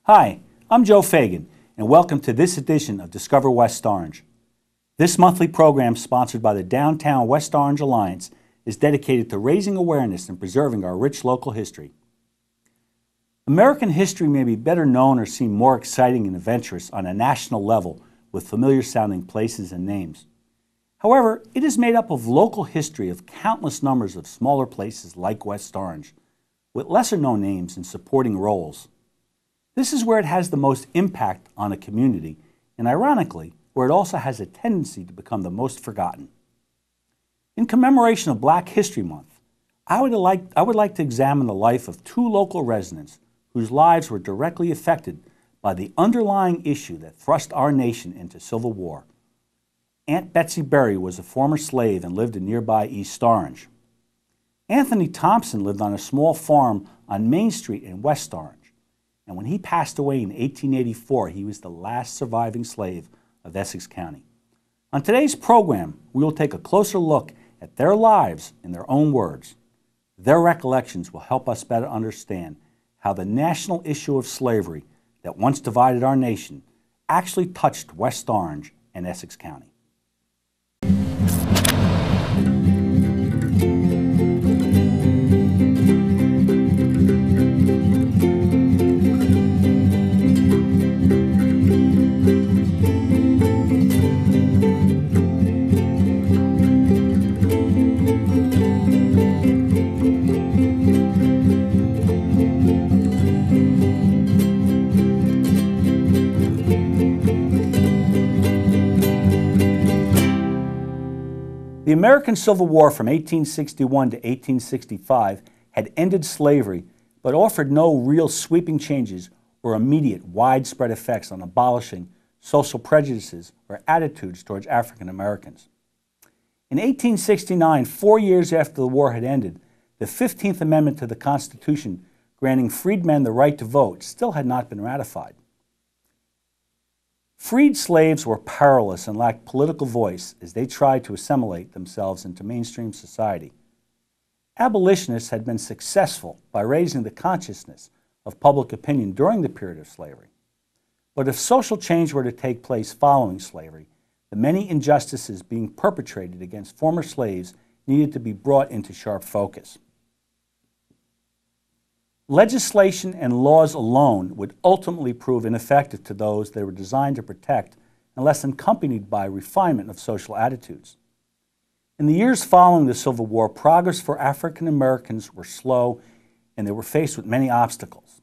Hi, I'm Joe Fagan, and welcome to this edition of Discover West Orange. This monthly program, sponsored by the Downtown West Orange Alliance, is dedicated to raising awareness and preserving our rich local history. American history may be better known or seem more exciting and adventurous on a national level with familiar-sounding places and names. However, it is made up of local history of countless numbers of smaller places like West Orange, with lesser-known names and supporting roles. This is where it has the most impact on a community, and ironically, where it also has a tendency to become the most forgotten. In commemoration of Black History Month, I would like to examine the life of two local residents whose lives were directly affected by the underlying issue that thrust our nation into civil war. Aunt Betsy Berry was a former slave and lived in nearby East Orange. Anthony Thompson lived on a small farm on Main Street in West Orange, and when he passed away in 1884, he was the last surviving slave of Essex County. On today's program, we will take a closer look at their lives in their own words. Their recollections will help us better understand how the national issue of slavery that once divided our nation actually touched West Orange and Essex County. The American Civil War from 1861 to 1865 had ended slavery, but offered no real sweeping changes or immediate widespread effects on abolishing social prejudices or attitudes towards African Americans. In 1869, 4 years after the war had ended, the 15th Amendment to the Constitution granting freedmen the right to vote still had not been ratified. Freed slaves were powerless and lacked political voice as they tried to assimilate themselves into mainstream society. Abolitionists had been successful by raising the consciousness of public opinion during the period of slavery. But if social change were to take place following slavery, the many injustices being perpetrated against former slaves needed to be brought into sharp focus. Legislation and laws alone would ultimately prove ineffective to those they were designed to protect unless accompanied by refinement of social attitudes. In the years following the Civil War, progress for African Americans were slow and they were faced with many obstacles.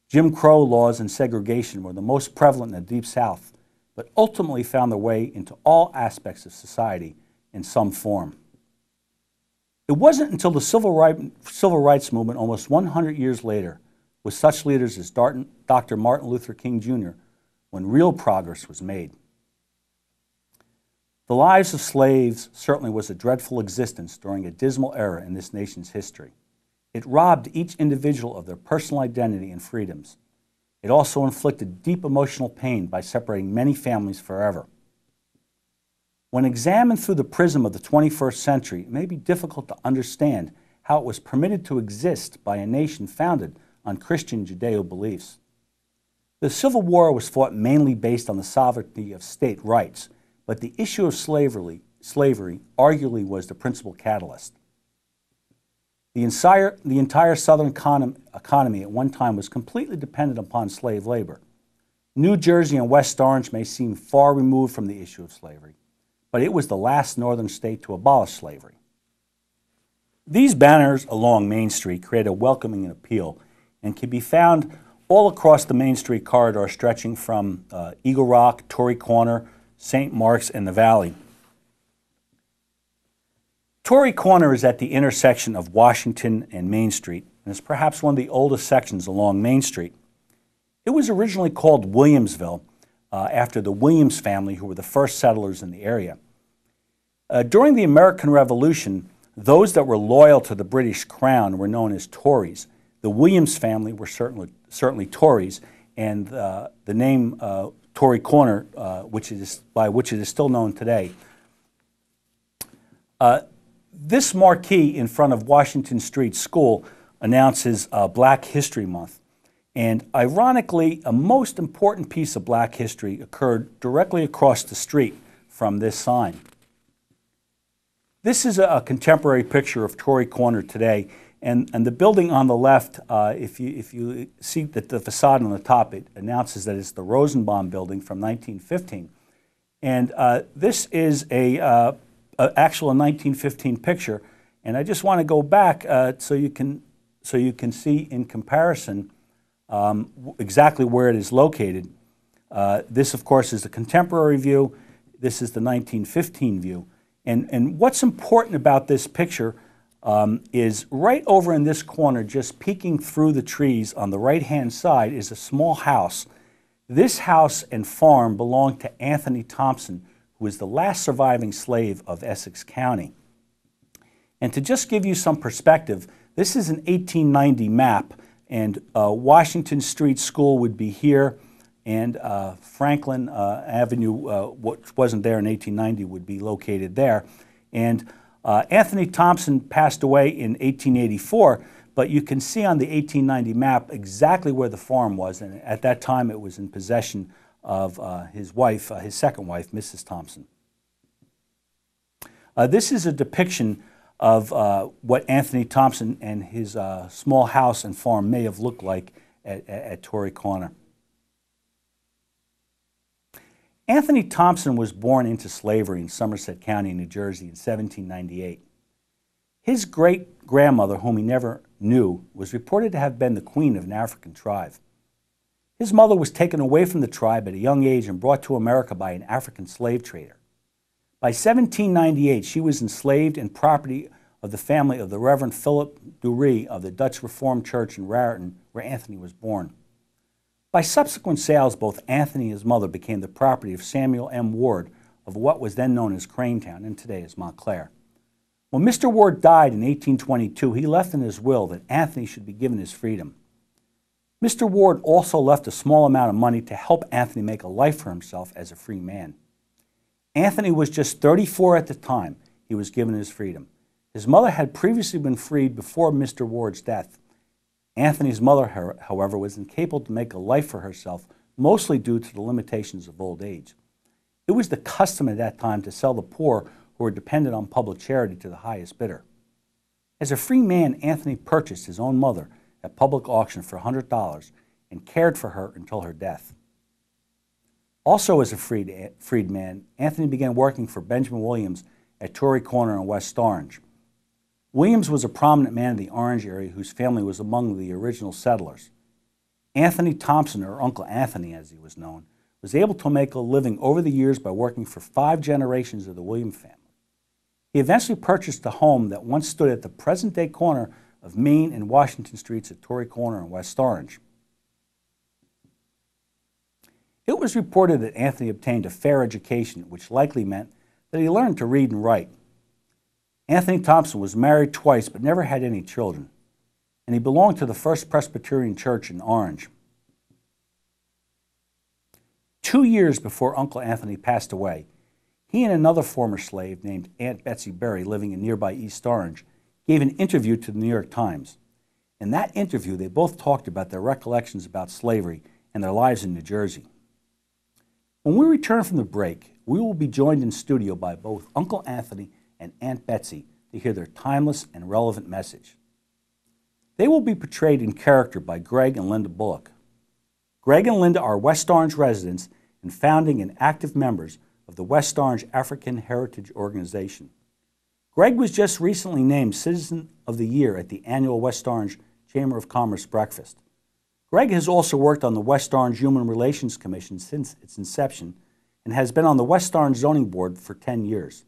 Jim Crow laws and segregation were the most prevalent in the Deep South, but ultimately found their way into all aspects of society in some form. It wasn't until the Civil Rights Movement almost 100 years later, with such leaders as Dr. Martin Luther King Jr., when real progress was made. The lives of slaves certainly was a dreadful existence during a dismal era in this nation's history. It robbed each individual of their personal identity and freedoms. It also inflicted deep emotional pain by separating many families forever. When examined through the prism of the 21st century, it may be difficult to understand how it was permitted to exist by a nation founded on Christian Judeo beliefs. The Civil War was fought mainly based on the sovereignty of state rights, but the issue of slavery arguably was the principal catalyst. The entire Southern economy at one time was completely dependent upon slave labor. New Jersey and West Orange may seem far removed from the issue of slavery, but it was the last northern state to abolish slavery. These banners along Main Street create a welcoming appeal and can be found all across the Main Street corridor stretching from Eagle Rock, Torrey Corner, St. Mark's, and the Valley. Torrey Corner is at the intersection of Washington and Main Street and is perhaps one of the oldest sections along Main Street. It was originally called Williamsville, after the Williams family, who were the first settlers in the area. During the American Revolution, those that were loyal to the British Crown were known as Tories. The Williams family were certainly Tories, and the name Torrey Corner, by which it is still known today. This marquee in front of Washington Street School announces Black History Month. And ironically, a most important piece of black history occurred directly across the street from this sign. This is a contemporary picture of Torrey Corner today, and the building on the left, if you see that the facade on the top, it announces that it's the Rosenbaum building from 1915. And this is a actual 1915 picture, and I just want to go back so you can see in comparison exactly where it is located. This, of course, is the contemporary view. This is the 1915 view. And what's important about this picture is right over in this corner, just peeking through the trees on the right-hand side, is a small house. This house and farm belonged to Anthony Thompson, who was the last surviving slave of Essex County. And to just give you some perspective, this is an 1890 map, and Washington Street School would be here, and Franklin Avenue, which wasn't there in 1890, would be located there. And Anthony Thompson passed away in 1884, but you can see on the 1890 map exactly where the farm was, and at that time it was in possession of his wife, his second wife, Mrs. Thompson. This is a depiction of what Anthony Thompson and his small house and farm may have looked like at Torrey Corner. Anthony Thompson was born into slavery in Somerset County, New Jersey in 1798. His great-grandmother, whom he never knew, was reported to have been the queen of an African tribe. His mother was taken away from the tribe at a young age and brought to America by an African slave trader. By 1798, she was enslaved and property of the family of the Reverend Philip Dury of the Dutch Reformed Church in Raritan, where Anthony was born. By subsequent sales, both Anthony and his mother became the property of Samuel M. Ward of what was then known as Cranetown and today as Montclair. When Mr. Ward died in 1822, he left in his will that Anthony should be given his freedom. Mr. Ward also left a small amount of money to help Anthony make a life for himself as a free man. Anthony was just 34 at the time he was given his freedom. His mother had previously been freed before Mr. Ward's death. Anthony's mother, however, was incapable to make a life for herself, mostly due to the limitations of old age. It was the custom at that time to sell the poor who were dependent on public charity to the highest bidder. As a free man, Anthony purchased his own mother at public auction for $100 and cared for her until her death. Also as a freed man, Anthony began working for Benjamin Williams at Torrey Corner in West Orange. Williams was a prominent man in the Orange area whose family was among the original settlers. Anthony Thompson, or Uncle Anthony as he was known, was able to make a living over the years by working for 5 generations of the Williams family. He eventually purchased a home that once stood at the present-day corner of Main and Washington Streets at Torrey Corner in West Orange. It was reported that Anthony obtained a fair education, which likely meant that he learned to read and write. Anthony Thompson was married twice but never had any children, and he belonged to the First Presbyterian Church in Orange. 2 years before Uncle Anthony passed away, he and another former slave named Aunt Betsy Berry, living in nearby East Orange, gave an interview to the New York Times. In that interview, they both talked about their recollections about slavery and their lives in New Jersey. When we return from the break, we will be joined in studio by both Uncle Anthony and Aunt Betsy to hear their timeless and relevant message. They will be portrayed in character by Greg and Linda Bullock. Greg and Linda are West Orange residents and founding and active members of the West Orange African Heritage Organization. Greg was just recently named Citizen of the Year at the annual West Orange Chamber of Commerce breakfast. Greg has also worked on the West Orange Human Relations Commission since its inception and has been on the West Orange Zoning Board for 10 years.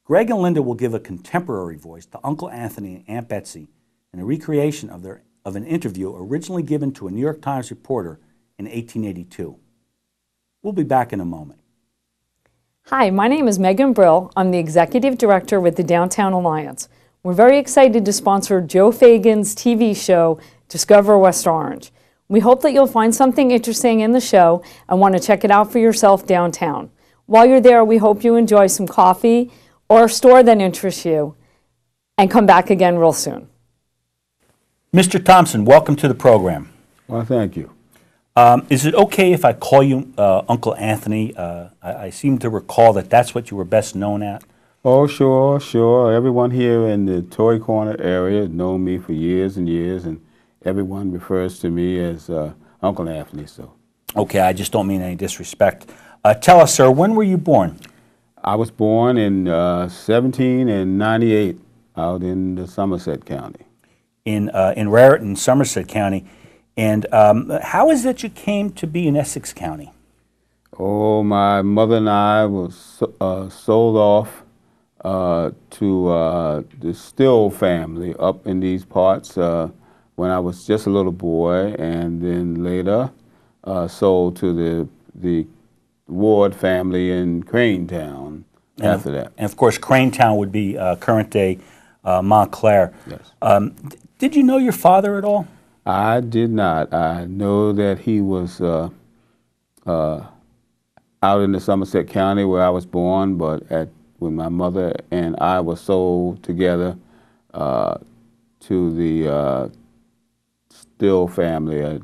Greg and Linda will give a contemporary voice to Uncle Anthony and Aunt Betsy in a recreation of an interview originally given to a New York Times reporter in 1882. We'll be back in a moment. Hi, my name is Megan Brill. I'm the Executive Director with the Downtown Alliance. We're very excited to sponsor Joe Fagan's TV show, Discover West Orange. We hope that you'll find something interesting in the show and want to check it out for yourself downtown. While you're there, we hope you enjoy some coffee or a store that interests you and come back again real soon. Mr. Thompson, welcome to the program. Well, thank you. Is it okay if I call you Uncle Anthony? I seem to recall that that's what you were best known at. Oh, sure, sure. Everyone here in the Torrey Corner area has known me for years and years, and everyone refers to me as Uncle Anthony. So, Okay, I just don't mean any disrespect. Tell us, sir, when were you born? I was born in 1798 out in the Somerset County. In Raritan, Somerset County. And how is it you came to be in Essex County? Oh, my mother and I was sold off to the Still family up in these parts when I was just a little boy, and then later sold to the Ward family in Cranetown after that. And of course, Cranetown would be current-day Montclair. Yes. Did you know your father at all? I did not. I know that he was out in the Somerset County where I was born, but when my mother and I were sold together to the Still family, I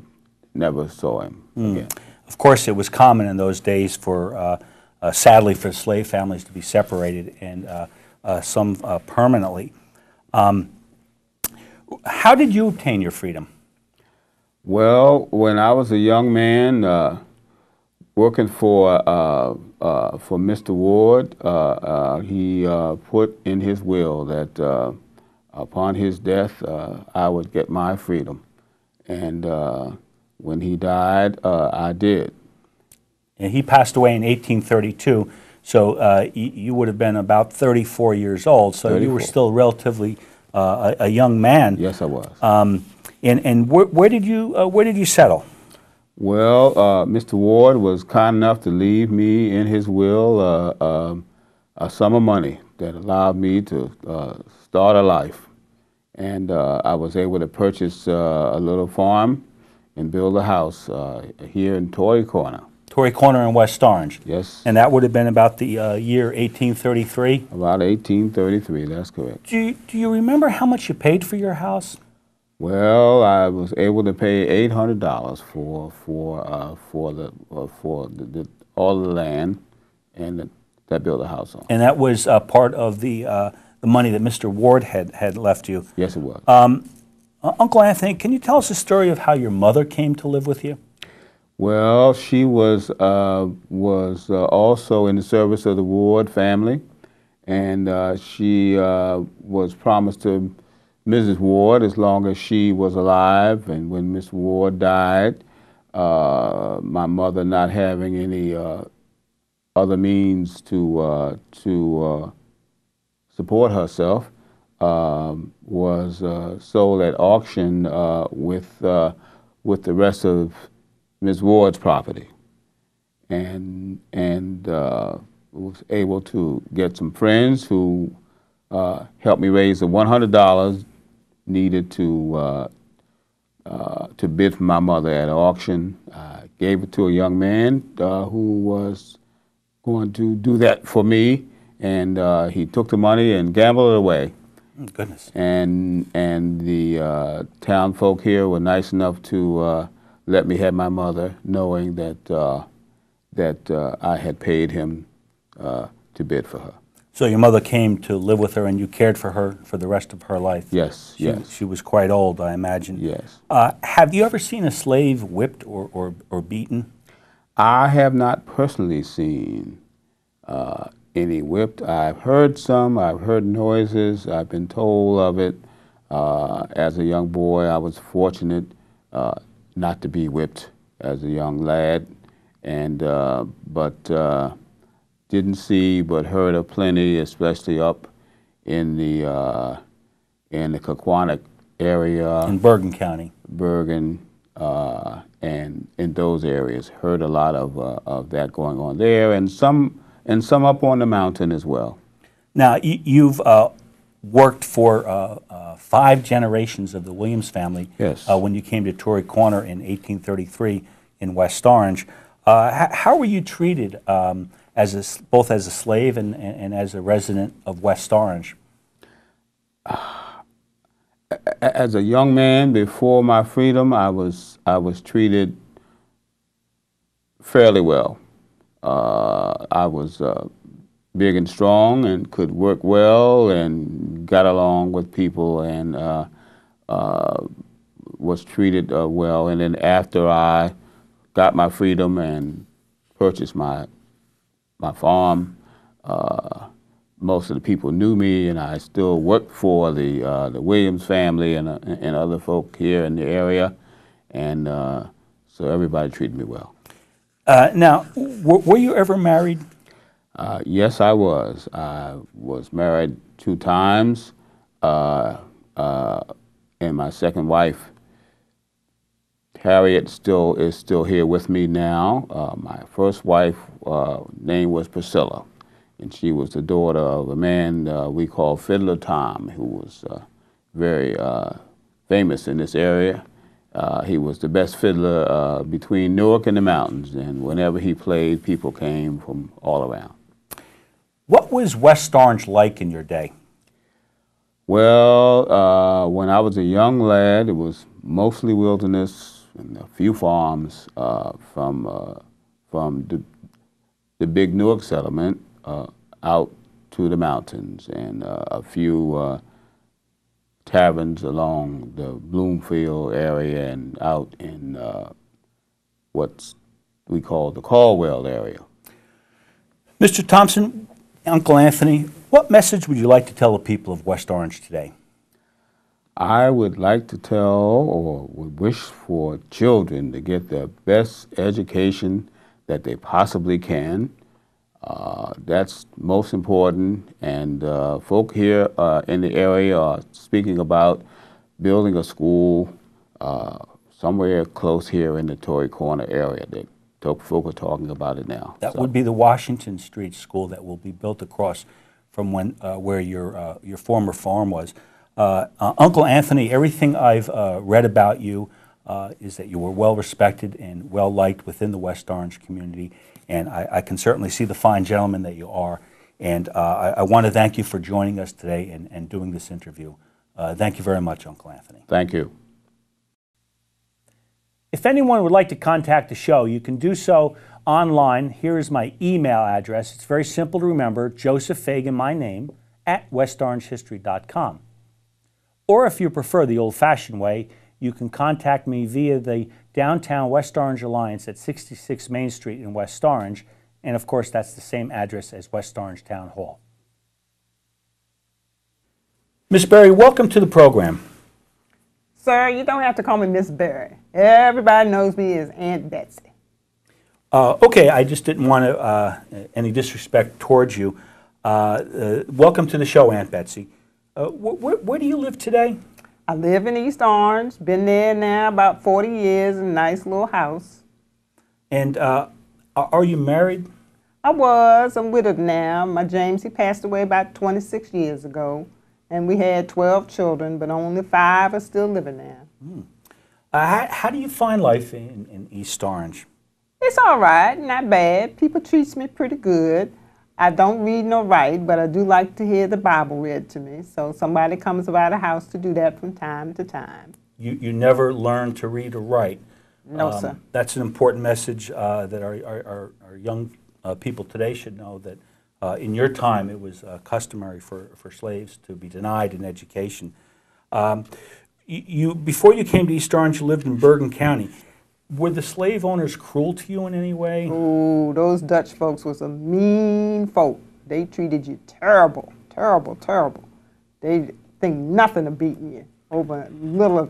never saw him again. Of course, it was common in those days for, sadly, for slave families to be separated, and some permanently. How did you obtain your freedom? Well, when I was a young man working for Mr. Ward, he put in his will that upon his death I would get my freedom. And when he died, I did. And he passed away in 1832, so you would have been about 34 years old, so 34. you were still relatively a young man. Yes, I was. And where did you settle? Well, Mr. Ward was kind enough to leave me in his will a sum of money that allowed me to start a life. And I was able to purchase a little farm and build a house here in Torrey Corner. Torrey Corner in West Orange. Yes. And that would have been about the year 1833? About 1833, that's correct. Do you remember how much you paid for your house? Well, I was able to pay $800 for all the land and that built a house on. And that was part of the money that Mr. Ward had left you. Yes, it was. Uncle Anthony, can you tell us the story of how your mother came to live with you? Well, she was also in the service of the Ward family, and she was promised to Mrs. Ward as long as she was alive. And when Miss Ward died, my mother, not having any other means to support herself, was sold at auction with the rest of Ms. Ward's property, and was able to get some friends who helped me raise the $100 needed to bid for my mother at auction. I gave it to a young man who was going to do that for me, and he took the money and gambled it away. Oh, goodness. And the town folk here were nice enough to let me have my mother, knowing that I had paid him to bid for her. So your mother came to live with her, and you cared for her for the rest of her life? Yes, yes. She was quite old, I imagine. Yes. Have you ever seen a slave whipped or beaten? I have not personally seen any whipped. I've heard some. I've heard noises. I've been told of it. As a young boy, I was fortunate not to be whipped as a young lad, and but didn't see but heard of plenty, especially up in the Quaquannock area, In Bergen County. Bergen, and in those areas. Heard a lot of that going on there, and some up on the mountain as well. Now, you've worked for 5 generations of the Williams family. Yes. When you came to Torrey Corner in 1833 in West Orange. How were you treated both as a slave and as a resident of West Orange? as a young man before my freedom, I was treated fairly well. I was big and strong and could work well and got along with people and was treated well. And then after I got my freedom and purchased my farm, most of the people knew me, and I still worked for the Williams family and other folk here in the area, and so everybody treated me well. Now, were you ever married? Yes, I was. I was married 2 times, and my second wife, Harriet, is still here with me now. My first wife name was Priscilla, and she was the daughter of a man we call Fiddler Tom, who was very famous in this area. He was the best fiddler between Newark and the mountains, and whenever he played, people came from all around. What was West Orange like in your day? Well, when I was a young lad, it was mostly wilderness and a few farms from the big Newark settlement out to the mountains, and a few taverns along the Bloomfield area and out in what we call the Caldwell area. Mr. Thompson, Uncle Anthony, what message would you like to tell the people of West Orange today? I would like to tell, or would wish for children to get the best education that they possibly can. That's most important, and folk here in the area are speaking about building a school somewhere close here in the Torrey Corner area. Folk are talking about it now. That would be the Washington Street School that will be built across from where your former farm was. Uncle Anthony, everything I've read about you is that you were well respected and well liked within the West Orange community, and I can certainly see the fine gentleman that you are. And I want to thank you for joining us today and doing this interview. Thank you very much, Uncle Anthony. Thank you. If anyone would like to contact the show, you can do so online. Here is my email address. It's very simple to remember, Joseph Fagan, my name, at westorangehistory.com. Or if you prefer the old-fashioned way, you can contact me via the Downtown West Orange Alliance at 66 Main Street in West Orange, and of course that's the same address as West Orange Town Hall. Ms. Berry, welcome to the program. Sir, you don't have to call me Miss Berry. Everybody knows me as Aunt Betsy. Okay, I just didn't want to any disrespect towards you. Welcome to the show, Aunt Betsy. Where do you live today? I live in East Orange. Been there now about 40 years in a nice little house. And are you married? I was. I'm widowed now. My James, he passed away about 26 years ago. And we had 12 children, but only 5 are still living there. How do you find life in East Orange? It's all right, not bad. People treat me pretty good. I don't read nor write, but I do like to hear the Bible read to me. So somebody comes by the house to do that from time to time. You never learned to read or write. No, sir. That's an important message that our young people today should know, that in your time it was customary for slaves to be denied an education. Before you came to East Orange, you lived in Bergen County. Were the slave owners cruel to you in any way? Oh, those Dutch folks was a mean folk. They treated you terrible, terrible, terrible. They think nothing of beating you over little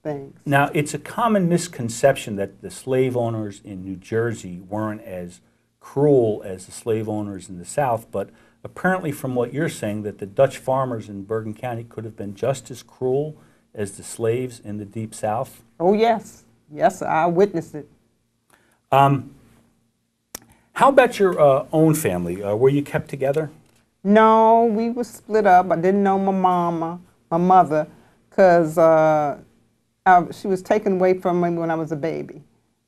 things. Now, it's a common misconception that the slave owners in New Jersey weren't as cruel as the slave owners in the South, but apparently from what you're saying, that the Dutch farmers in Bergen County could have been just as cruel as the slaves in the Deep South? Oh, yes. Yes, sir, I witnessed it. How about your own family? Were you kept together? No, we were split up. I didn't know my mother, because she was taken away from me when I was a baby.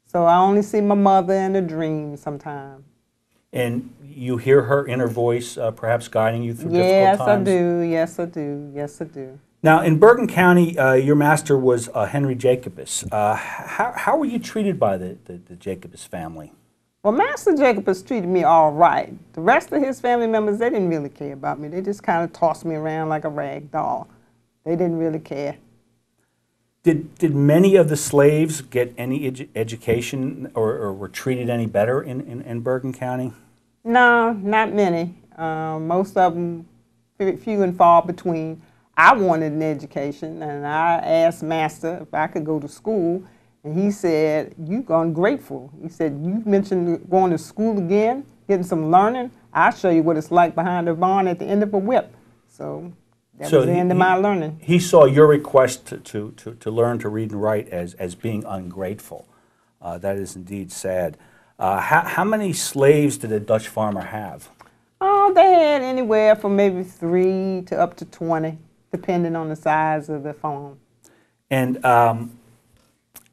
So I only see my mother in a dream sometime. And you hear her inner voice perhaps guiding you through difficult times? Yes, I do. Yes, I do. Yes, I do. Now, in Bergen County, your master was Henry Jacobus. How were you treated by the Jacobus family? Well, Master Jacobus treated me all right. The rest of his family members, they didn't really care about me. They just kind of tossed me around like a rag doll. They didn't really care. Did many of the slaves get any education or were treated any better in Bergen County? No, not many. Most of them, few and far between. I wanted an education, and I asked Master if I could go to school, and he said, "You've ungrateful." He said, "You've mentioned going to school again, getting some learning. I'll show you what it's like behind the barn at the end of a whip." So that was the end of my learning. He saw your request to learn to read and write as being ungrateful. That is indeed sad. How many slaves did a Dutch farmer have? Oh, they had anywhere from maybe 3 to up to 20, depending on the size of the farm. And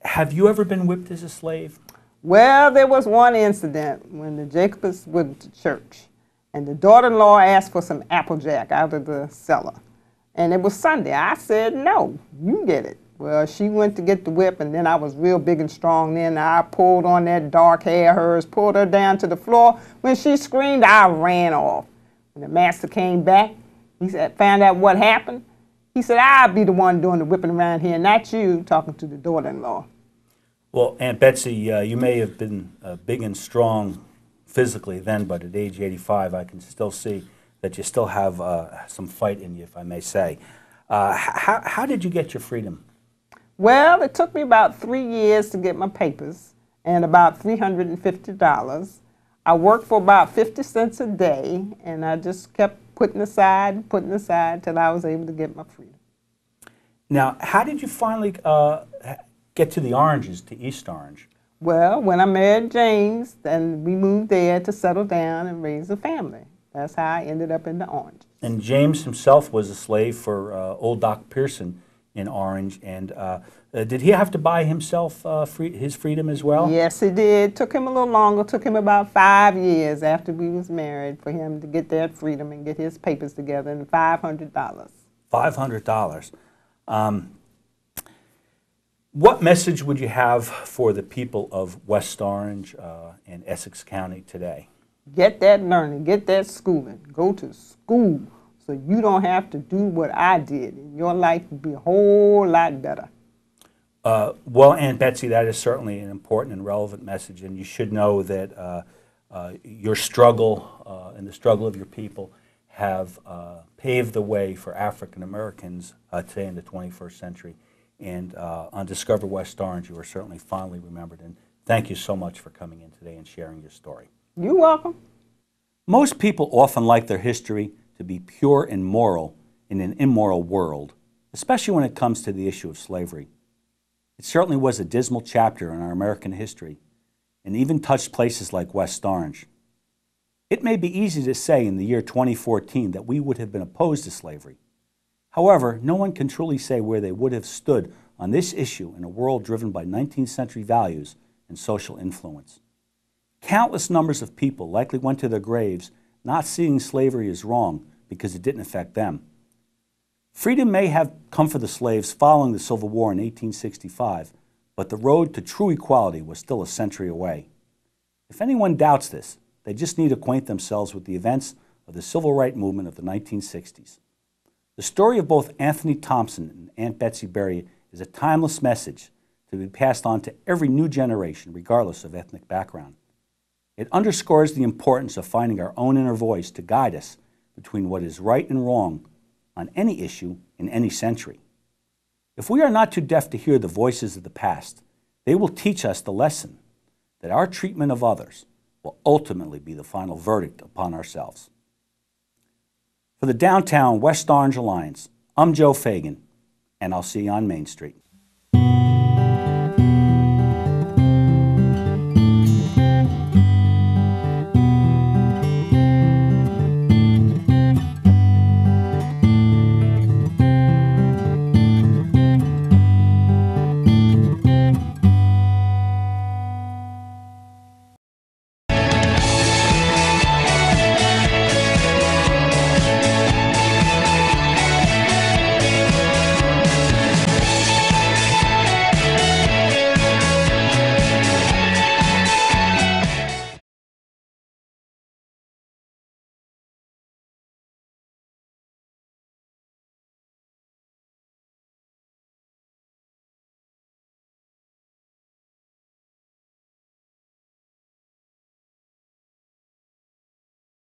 have you ever been whipped as a slave? Well, there was one incident when the Jacobus went to church, and the daughter-in-law asked for some applejack out of the cellar. And it was Sunday. I said, "No, you get it." Well, she went to get the whip, and then I was real big and strong then. I pulled on that dark hair of hers, pulled her down to the floor. When she screamed, I ran off. When the master came back, he said, found out what happened. He said, "I'll be the one doing the whipping around here, not you," talking to the daughter-in-law. Well, Aunt Betsy, you may have been big and strong physically then, but at age 85, I can still see that you still have some fight in you, if I may say. How did you get your freedom? Well, it took me about 3 years to get my papers and about $350. I worked for about 50 cents a day, and I just kept putting aside till I was able to get my freedom. Now, how did you finally get to the Oranges, to East Orange? Well, when I married James, then we moved there to settle down and raise a family. That's how I ended up in the Orange. And James himself was a slave for old Doc Pearson in Orange, and did he have to buy himself his freedom as well? Yes, he did. Took him a little longer. Took him about 5 years after we was married for him to get that freedom and get his papers together, and $500. $500. What message would you have for the people of West Orange and Essex County today? Get that learning, get that schooling, go to school so you don't have to do what I did, and your life will be a whole lot better. Well, Aunt Betsy, that is certainly an important and relevant message, and you should know that your struggle and the struggle of your people have paved the way for African Americans today in the 21st century. And on Discover West Orange, you are certainly fondly remembered. And thank you so much for coming in today and sharing your story. You're welcome. Most people often like their history to be pure and moral in an immoral world, especially when it comes to the issue of slavery. It certainly was a dismal chapter in our American history, and even touched places like West Orange. It may be easy to say in the year 2014 that we would have been opposed to slavery. However, no one can truly say where they would have stood on this issue in a world driven by 19th century values and social influence. Countless numbers of people likely went to their graves not seeing slavery as wrong because it didn't affect them. Freedom may have come for the slaves following the Civil War in 1865, but the road to true equality was still a century away. If anyone doubts this, they just need to acquaint themselves with the events of the civil rights movement of the 1960s. The story of both Anthony Thompson and Aunt Betsy Berry is a timeless message to be passed on to every new generation, regardless of ethnic background. It underscores the importance of finding our own inner voice to guide us between what is right and wrong on any issue in any century. If we are not too deaf to hear the voices of the past, they will teach us the lesson that our treatment of others will ultimately be the final verdict upon ourselves. For the Downtown West Orange Alliance, I'm Joe Fagan, and I'll see you on Main Street.